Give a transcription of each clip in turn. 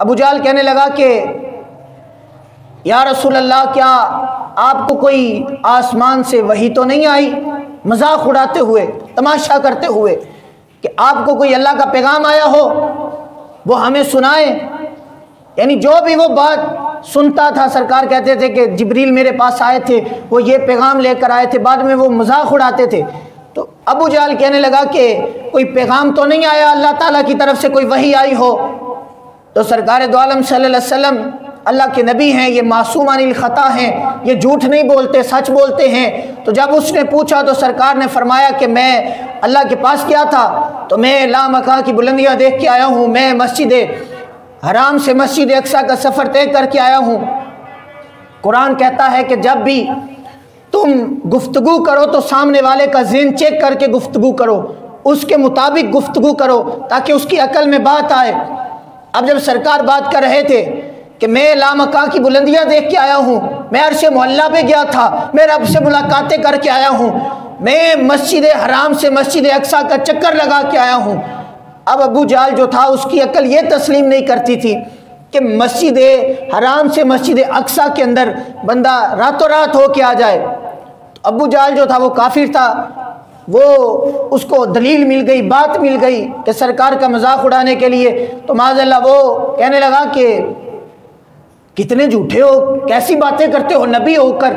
अबू जहल कहने लगा कि या रसूल अल्लाह, क्या आपको कोई आसमान से वही तो नहीं आई, मजाक उड़ाते हुए, तमाशा करते हुए, कि आपको कोई अल्लाह का पैगाम आया हो वो हमें सुनाए। यानी जो भी वो बात सुनता था, सरकार कहते थे कि जिब्रील मेरे पास आए थे, वो ये पैगाम लेकर आए थे, बाद में वो मजाक उड़ाते थे। तो अबू जहल कहने लगा कि कोई पैगाम तो नहीं आया अल्लाह ताला की तरफ से, कोई वही आई हो। तो सरकार दो आलम सल्लल्लाहु अलैहि वसल्लम अल्लाह के नबी हैं, ये मासूम अनिल ख़ता हैं, ये झूठ नहीं बोलते, सच बोलते हैं। तो जब उसने पूछा तो सरकार ने फरमाया कि मैं अल्लाह के पास गया था तो मैं लामका की बुलंदियाँ देख के आया हूँ, मैं मस्जिद हराम से मस्जिद अक्सा का सफ़र तय करके आया हूँ। कुरान कहता है कि जब भी तुम गुफ्तगू करो तो सामने वाले का ज़हन चेक करके गुफ्तगू करो, उसके मुताबिक गुफ्तगू करो ताकि उसकी अकल में बात आए। अब जब सरकार बात कर रहे थे कि मैं लामका की बुलंदियाँ देख के आया हूँ, मैं अर्शे मोहल्ला पे गया था, मैं रब से मुलाकातें करके आया हूँ, मैं मस्जिद हराम से मस्जिद अक्सा का चक्कर लगा के आया हूँ। अब अबू जहल जो था उसकी अकल ये तस्लीम नहीं करती थी कि मस्जिद हराम से मस्जिद अक्सा के अंदर बंदा रातों रात हो के आ जाए। तो अबू जहल जो था वो काफिर था, वो उसको दलील मिल गई, बात मिल गई कि सरकार का मजाक उड़ाने के लिए। तो माज़अल्लाह वो कहने लगा कि कितने झूठे हो, कैसी बातें करते हो नबी होकर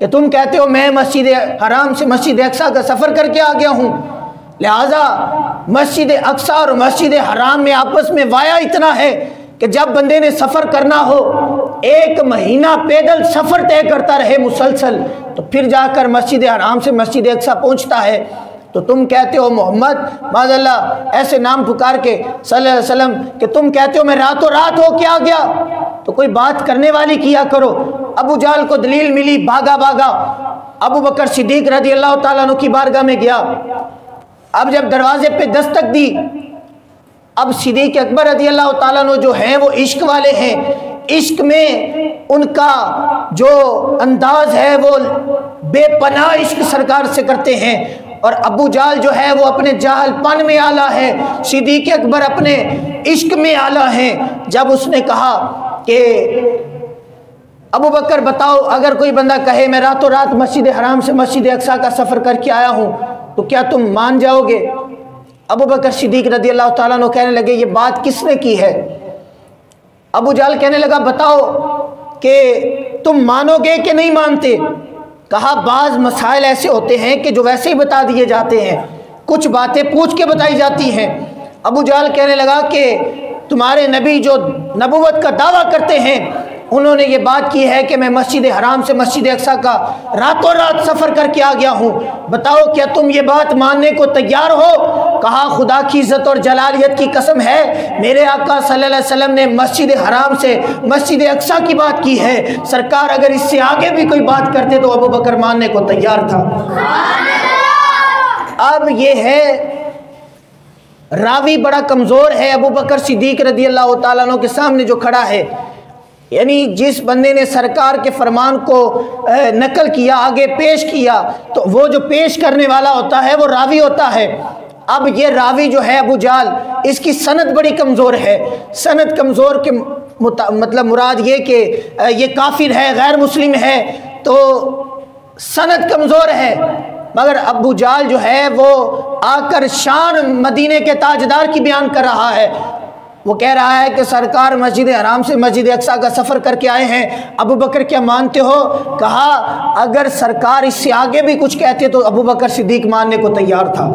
कि तुम कहते हो मैं मस्जिद हराम से मस्जिद अक्सा का सफ़र करके आ गया हूँ। लिहाजा मस्जिद अक्सा और मस्जिद हराम में आपस में वाया इतना है कि जब बंदे ने सफ़र करना हो, 1 महीना पैदल सफ़र तय करता रहे मुसलसल, तो फिर जाकर मस्जिद हराम से मस्जिद अक्सा पहुँचता है। तो तुम कहते हो मोहम्मद माज़अल्लाह ऐसे नाम पुकार के सल्लल्लाहु अलैहि वसल्लम कि तुम कहते हो मैं रातों रात हो क्या गया, तो कोई बात करने वाली किया करो। अबू जहल को दलील मिली, भागा भागा अबू बकर सिद्दीक रज़ी अल्लाह ताला अन्हु की बारगाह में गया। अब जब दरवाजे पे दस्तक दी, अब सिद्दीक अकबर रज़ी अल्लाह ताला अन्हु जो हैं वो इश्क वाले हैं, इश्क में उनका जो अंदाज है वो बेपनाह इश्क सरकार से करते हैं। और अबू जहल जो है वो अपने जाहलपन में आला है, सिद्दीक अकबर अपने इश्क में आला है। जब उसने कहा कि अबू बकर बताओ, अगर कोई बंदा कहे मैं रातों रात मस्जिद हराम से मस्जिद अक्सा का सफ़र करके आया हूँ तो क्या तुम मान जाओगे? अबू बकर सिद्दीक रज़ी अल्लाह ताला अन्हु कहने लगे ये बात किसने की है? अबू जहल कहने लगा बताओ कि तुम मानोगे कि नहीं मानते? कहा बाज़ मसाइल ऐसे होते हैं कि जो वैसे ही बता दिए जाते हैं, कुछ बातें पूछ के बताई जाती हैं। अबू जहल कहने लगा कि तुम्हारे नबी जो नबूवत का दावा करते हैं उन्होंने ये बात की है कि मैं मस्जिद हराम से मस्जिद अक्सा का रातों रात सफ़र करके आ गया हूँ, बताओ क्या तुम ये बात मानने को तैयार हो? कहा खुदा की इज़्ज़त और जलालियत की कसम है, मेरे आका सल्लल्लाहु अलैहि वसल्लम ने मस्जिद हराम से मस्जिद अक्सा की बात की है, सरकार अगर इससे आगे भी कोई बात करते तो अबू बकर मानने को तैयार था। अब ये है रावी बड़ा कमज़ोर है, अबू बकर सिद्दीक रज़ी अल्लाह ताला अन्हु के सामने जो खड़ा है, यानी जिस बंदे ने सरकार के फरमान को नकल किया, आगे पेश किया, तो वो जो पेश करने वाला होता है वो रावी होता है। अब ये रावी जो है अबू जहल, इसकी सनद बड़ी कमज़ोर है। सनद कमज़ोर के मतलब मुराद ये कि ये काफिर है, गैर मुस्लिम है, तो सनद कमज़ोर है। मगर अबू जहल जो है वो आकर शान मदीने के ताजदार की बयान कर रहा है। वो कह रहा है कि सरकार मस्जिद हराम से मस्जिद अक्सा का सफ़र करके आए हैं, अबू बकर क्या मानते हो? कहा अगर सरकार इससे आगे भी कुछ कहते तो अबू बकर सिद्दीक मानने को तैयार था।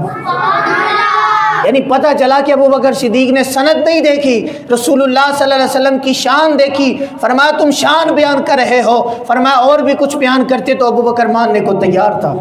यानी पता चला कि अबू बकर सिद्दीक ने सनद नहीं देखी, रसूलुल्लाह सल्लल्लाहु अलैहि वसल्लम की शान देखी। फरमाया तुम शान बयान कर रहे हो, फरमाया और भी कुछ बयान करते तो अबू बकर मानने को तैयार था।